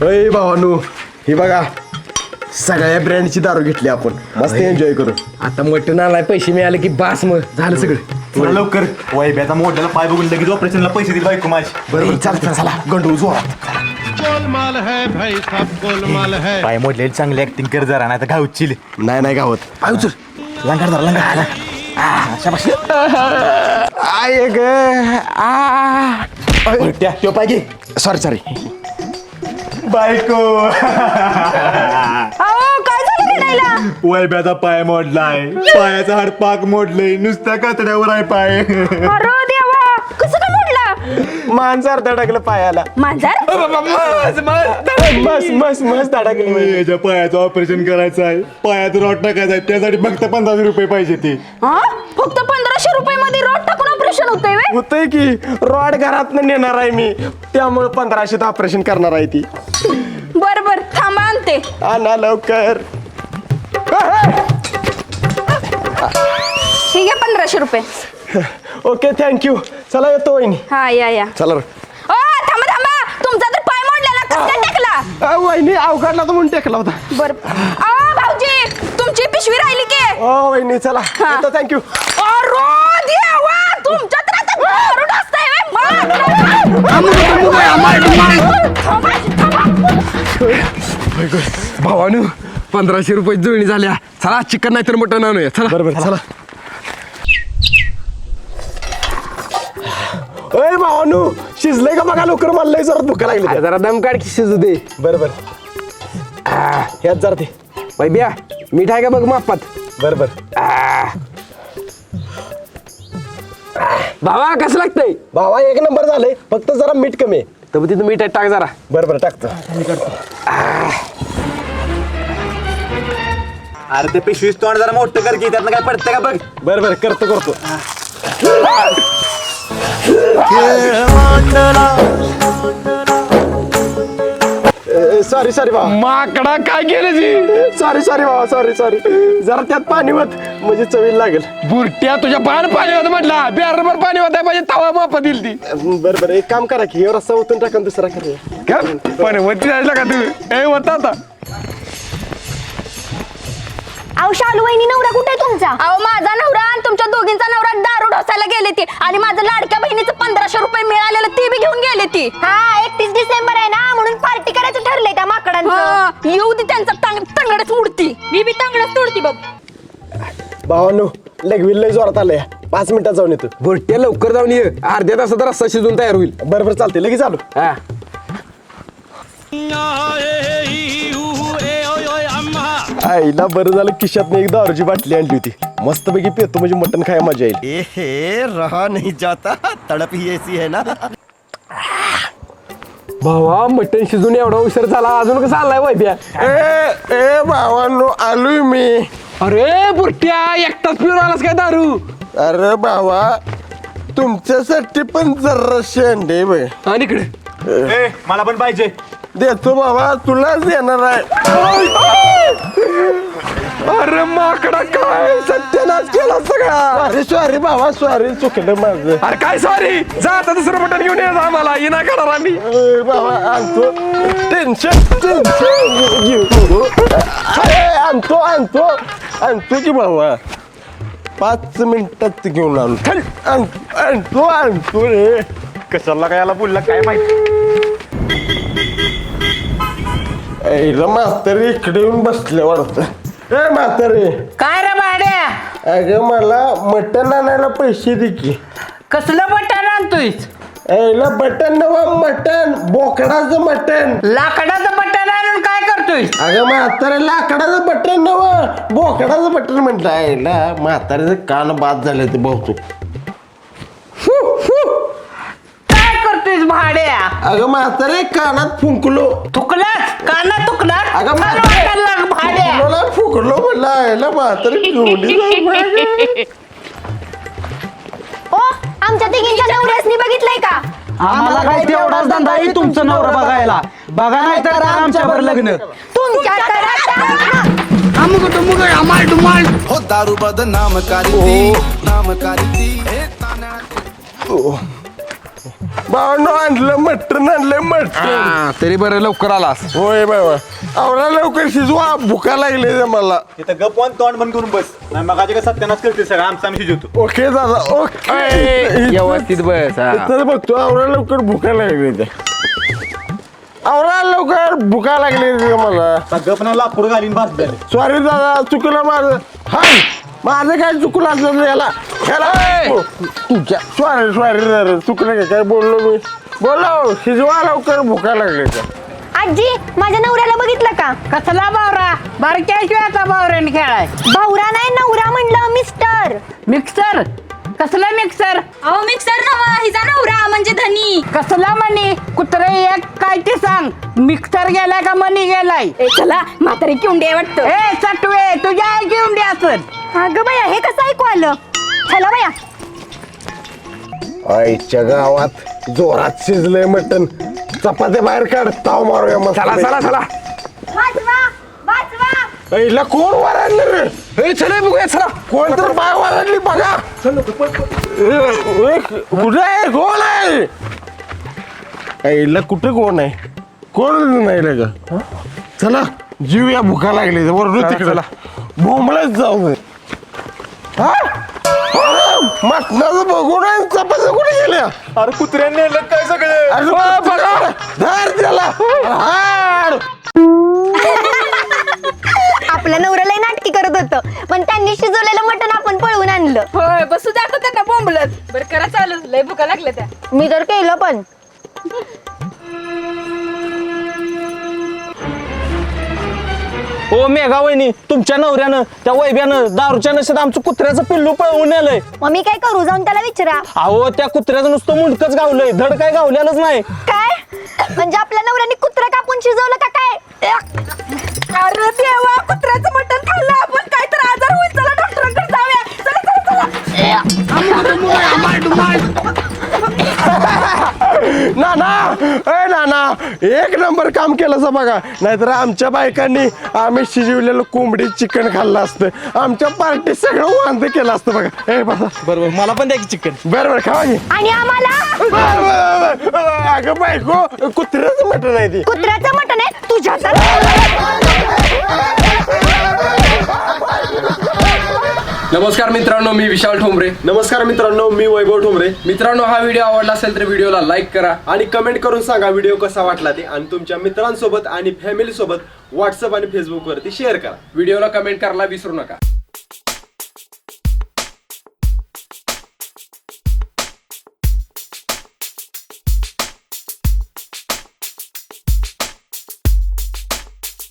अय भावानू हे बघा सगळ्या ब्रँडची दारू घेतली आपण मस्त एन्जॉय करू. आता मटण आलाय पैसे मिळाले की बास मग झालं सगळं. तुला लवकर वैभ्याचा मोठ्याला पाय बघून लगेच ऑपरेशनला पैसे दिले बायको माझी. बरोबर चालतं चला गंडू जोरात. गोलमाल है भाई सब गोलमाल है. पाय मोडले चांगली ऍक्टिंग कर जरा नाही तर गावची नाही गावत पाय उचल लंगार धर लंगार आय ग त्यो पाय घे सॉरी बायको काय झालं रडायला? वैभ्याचा पाय मोडलाय पायाचा हाड पाक मोडलंय नुसत्या कातड्यावर आहे पाय. अरे देवा कसं काय मोडला? मांजर धडकलं पायाला. मांजर? मस्त धडकलं. याच्या पायाचं ऑपरेशन करायचं आहे पायात रॉड टाकायचं आहे त्यासाठी फक्त 1500 रुपये पाहिजे ते. हा फक्त 1500 रुपये मध्ये रोड टाकून ऑपरेशन होतंय व्हय? होतंय की रॉड घरात नेणार आहे मी त्यामुळे 1500 ऑपरेशन करणार आहे ती. बर थांबा आणते. आणा लवकर. ठीक आहे 1500 रुपये. Okay thank you. चला येतो वहिनी. हा या चला ओ थांबा तुमचा तर पाय मोडलेला कसं काय टाकला? वहिनी अवघडला तर म्हणून टेकला होता. बर भाऊजी तुमची पिशवी राहिली की? ओ वहिनी चला येतो थँक्यू. अरे देवा तुमच्या तर आता दारू डसताय भावानू 1500 रुपये जुळणी झाल्या. चला चिकन नाही तर मटण आणूया. चला बरोबर चला. अय भावानू शिजलंय का बघा लवकर मला लय जरा भूक लागली. जरा दम काढ की शिजू दे. बरोबर ह्यात जरा ते वैब्या मीठ आहे का बघ मापात. बरोबर. भावा कसं लागतंय? भावा एक नंबर झालंय फक्त जरा मीठ कमी आहे. तर तिथं मीठ टाक जरा. बरोबर टाकतो. अरे ते पिशवीस तोंड जरा मोठं कर की त्यातनं काय पडतं का बघ. बरोबर करतो. सॉरी भावा. माकडा काय केलं जी? सॉरी भावा सॉरी जरा त्यात पाणी होत म्हणजे चवीला लागेल. बुरट्या तुझ्या पाणी होतं म्हटला. बॅरभर पाणी होत पाहिजे तवा मापा दिली ती. बरोबर एक काम करा की हे रस्ता ओतून टाका दुसरा करूया. पण वरती जायला का तू ए होता आता. अहो शालू वहिनी नवरा कुठे आहे तुमचा? अहो माझा नवरा आणि तुमच्या दोघींचा नवरा दारू ढोसायला गेले ती आणि माझं लाडक्या बहिणीचं 1500 रुपये मिळालेलं ते बी घेऊन गेले ती. हा 31 डिसेंबर आहे ना म्हणून पार्टी करायचं ठरलंय त्या माकडांचं. येऊ दे त्यांचा तंगडच उडती. मी बी तंगडच तोडती बघ. भावानो लगविल लय जोरात आलंय 5 मिनिटात जाऊन येतो. बुरट्या लवकर जाऊन ये. अर्ध्या तासात रस्ता शिजून तयार होईल. बरोबर चालते लगेच आलो. हा आईला बरं झालं खिशातनं एक दारूची बाटली आणली होती. मस्तपैकी पेतो म्हणजे मटण खायला मजा येईल. ए रहा नहीं जाता तड़प ही ऐसी है ना. भावा मटण शिजून एवढा उशीर झाला अजून कसं आलाय वैद्या? ए भावानो आलोय मी. अरे बुरट्या एकटाच पिऊन आलास काय दारू? अरे भावा तुमच्यासाठी पण जरा शेंडे बे आणि इकडे ए मला पण पाहिजे. देतो बाबा तुलाच देणार आहे. अरे माकडा काय सत्यानाश केला सगळा. सॉरी बाबा सॉरी चुकलं माझं. अरे काय सॉरी जा आता दुसरं मटण घेऊन ये आम्हाला ये नाही करणार आम्ही. बाबा आणतो टेन्शन घेऊ. आणतो की बाबा 5 मिनिटात घेऊन आणतो रे. कशाला काय याला बोलला काय माहिती. म्हातारी इकडे येऊन बसले वाटतं. ए म्हातारी काय रे भाड्या? अगं मला मटण आणायला पैसे दे की. कसलं बटन आणतोयस? यायला बटन नवं मटण बोकडाचं मटण. लाकडाचं बटन आणून काय करतोयस? अगं म्हातारे लाकडाचं बटन नवं बोकडाचं बटन म्हटलं. यायला म्हाताऱ्याचं कान बाद झाले ते बहुतेक. काय करतोयस भाड्या? अगं म्हातारे कानात फुंकलो. थुकलास? काना थुकलास? अगं मला वाटायला लाग भाड्या. फुकलो ना फुकलो म्हटलं. यायला म्हातारी घेऊन ओ आमच्या तिघींच्या नवऱ्यासनी बघितलंय का? आम्हाला काय तेवढाच धंदा आहे तुमचं नवरा बघायला. बघा नाही तर आमच्यावर लग्न. तुमच्या हो दारू बदनाम करती नाम करती. भावांनो आणलं मटण आणलं मटण. तरी बरं लवकर आलास. होय बाबा आवडा लवकर शिजवा भुका लागले मला. इथं गप वन तोंड बंद करून बस नाही मग काय सत्यानाश करते सगळं आमचा आम्ही शिजवतो. ओके दादा ओके. व्यवस्थित बस हा. तर बघतो आवडा लवकर भुका लागले ते. आवडा लवकर भुका लागले मला. गप ना लाकूड घालीन भात झाले. सॉरी दादा चुकलं माझं. हाय माझं काय चुकलं असलं याला तुझ्या सॉरी चुकलं काय बोललो मी. बोलो शिजवा लवकर भुका लागले तर. आजी माझ्या नवऱ्याला बघितलं का? कसला बावरा बारक्या शिवायचा बावऱ्याने खेळाय. भावरा नाही नवरा म्हणलं मिस्टर. मिक्सर कसला मिक्सर? अहो मिक्सर नवा हिचा नवरा म्हणजे धनी. कसला मनी कुत्रे एक काय ते सांग. मिक्सर गेलाय का मनी गेलाय? ए चला म्हातारी किंडे वाटतं. ए सटवे तुझ्या आई घेऊन द्या असत. अगं बाया हे कसं ऐकू आलं? चला बाया. आईच्या गावात जोरात शिजलंय मटण. चपात्या बाहेर काढ ताव मारूया मग. चला चला चला. वाचवा वाचवा. आईला कोण वराडलं रे? ए चला बघूया चला. कोण तर बाय वराडली बघा. कुठे आहे कोण आहे? आईला कुठं कोण आहे? कोण नाही का? चला जीव या भुका लागली बरोबर तिकडे भोंबळच जाऊ दे. मटणाचं बघून आहे, चपात्या कुठे गेल्या? अरे कुत्र्यांनी नेलं काय सगळे. अरे वा, बघा धर त्याला हाड. आपल्या नवऱ्याला नाटकी करत होतं पण त्यांनी शिजवलेलं मटण आपण पळवून आणलं. होय बसू दाखव त्यांना बोंबलत. बरं करा चालू लय भुका लागल्या त्या. मी तर केलं पण. ओ मेघा वहिनी तुमच्या नवऱ्यानं त्या वैब्यानं दारूच्या नशेत आमचं कुत्र्याचं पिल्लू पळवून नेलंय. मग मी काय करू जाऊन त्याला विचारा. अहो त्या कुत्र्याचं नुसतं मुंडकच गावलंय धड काय गावलेलंच नाही. काय म्हणजे आपल्या नवऱ्याने कुत्रा कापून शिजवलं का काय? अरे देवा कुत्र्याचं मटण खाल्लं आपण काय तर आजार होईल. चला डॉक्टरांकडे जाऊया. चला चला नाना एक नंबर काम केलं बघा. नाहीतर आमच्या बायकांनी आम्ही शिजवलेलं कोंबडी चिकन खाल्लं असतं. आमच्या पार्टी सगळं वांद केलं असतं बघा. ए बसा बरोबर मला पण द्या की चिकन. बरोबर खावा की. आणि आम्हाला अगं बायको कुत्र्याचं मटण आहे ती. कुत्र्याचं मटण आहे तुझ्या. नमस्कार मित्रांनो मी विशाल ठोंबरे. नमस्कार मित्रांनो मी वैभव ठोंबरे. मित्रांनो हा व्हिडिओ आवडला असेल तर व्हिडिओला लाईक करा आणि कमेंट करून सांगा व्हिडिओ कसा वाटला ते आणि तुमच्या मित्रांसोबत आणि फॅमिली सोबत व्हॉट्सअप आणि फेसबुक वरती शेअर करा. व्हिडिओला कमेंट करायला विसरू नका.